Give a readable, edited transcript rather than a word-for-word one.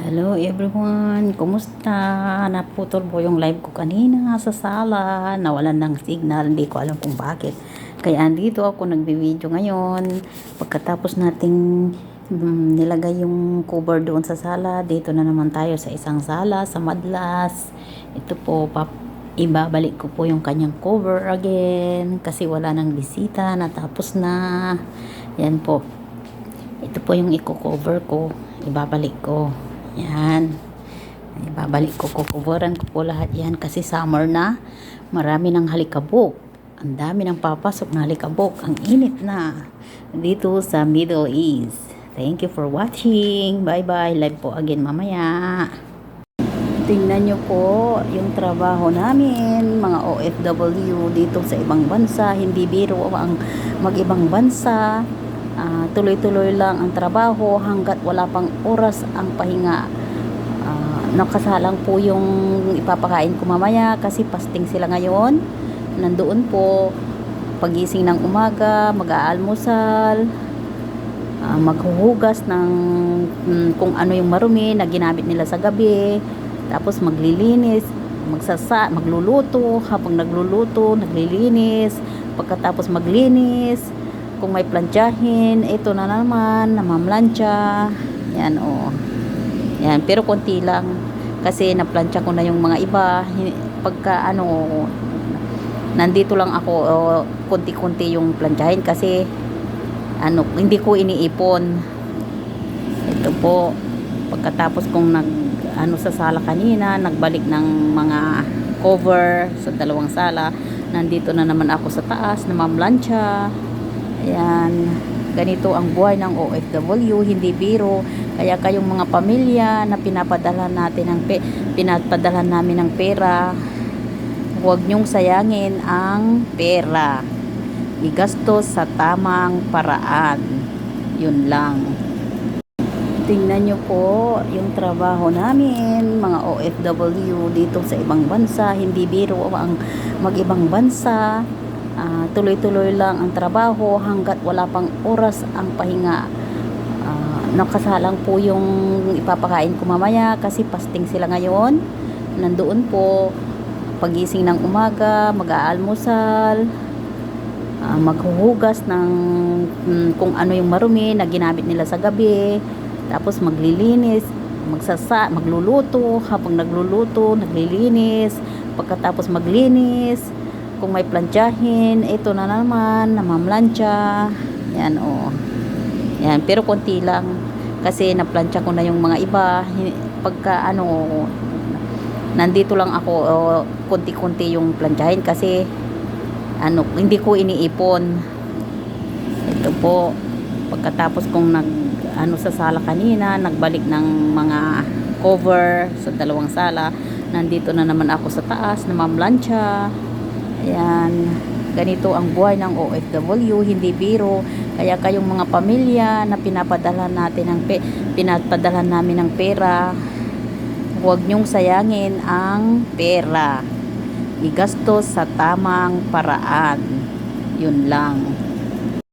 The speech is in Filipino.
Hello everyone, kumusta? Naputol po yung live ko kanina sa sala, nawalan ng signal, hindi ko alam kung bakit. Kaya andito ako nagbi-video ngayon. Pagkatapos nating nilagay yung cover doon sa sala, dito na naman tayo sa isang sala, sa Madlas. Ito po, ibabalik ko po yung kanyang cover again kasi wala nang bisita, natapos na. Yan po. Ito po yung i-cover ko, ibabalik ko. Yan. Ibabalik ko, kukuburan ko po lahat yan kasi summer na. Marami ng halikabok. Ang dami ng papasok na halikabok. Ang init na. Dito sa Middle East. Thank you for watching. Bye-bye. Live po again mamaya. Tingnan nyo po yung trabaho namin, mga OFW dito sa ibang bansa. Hindi biro ang mag-ibang bansa. Tuloy-tuloy lang ang trabaho hanggat wala pang oras ang pahinga. Nakasalang po yung ipapakain ko mamaya kasi fasting sila ngayon. Nandoon po pagising ng umaga, mag-aalmusal, maghuhugas ng kung ano yung marumi na ginamit nila sa gabi, tapos maglilinis, magluluto, habang nagluluto, naglilinis, pagkatapos maglinis. Kung may plantsahin, ito na naman, namamlansya. Yan o. Yan, pero konti lang. Kasi naplantsa ko na yung mga iba. Pagka nandito lang ako, konti-konti yung plantsahin kasi hindi ko iniipon. Ito po, pagkatapos kong sa sala kanina, nagbalik ng mga cover sa dalawang sala. Nandito na naman ako sa taas, namamlansya. Ayan, ganito ang buhay ng OFW, hindi biro. Kaya kayong mga pamilya na pinapadala namin ng pera, huwag nyong sayangin ang pera. Igastos sa tamang paraan. Yun lang. Tingnan nyo po yung trabaho namin, mga OFW dito sa ibang bansa. Hindi biro ang mag-ibang bansa. Tuloy-tuloy lang ang trabaho hanggat wala pang oras ang pahinga. Nakasalang po yung ipapakain ko mamaya kasi fasting sila ngayon. Nandoon po pagising ng umaga, mag-aalmusal, maghuhugas ng kung ano yung marumi na ginamit nila sa gabi, tapos maglilinis, magluluto, habang nagluluto, naglilinis, pagkatapos maglinis. Kung may plantsahin, ito na naman, namamlansya. Yan o. Yan, pero konti lang. Kasi naplantsa ko na yung mga iba. Pagka nandito lang ako, konti-konti yung plantsahin kasi hindi ko iniipon. Ito po, pagkatapos kong sa sala kanina, nagbalik ng mga cover sa dalawang sala. Nandito na naman ako sa taas, namamlansya. Ayan, ganito ang buhay ng OFW, hindi biro. Kaya kayong mga pamilya na pinapadala namin ng pera, huwag nyong sayangin ang pera. Igastos sa tamang paraan. Yun lang.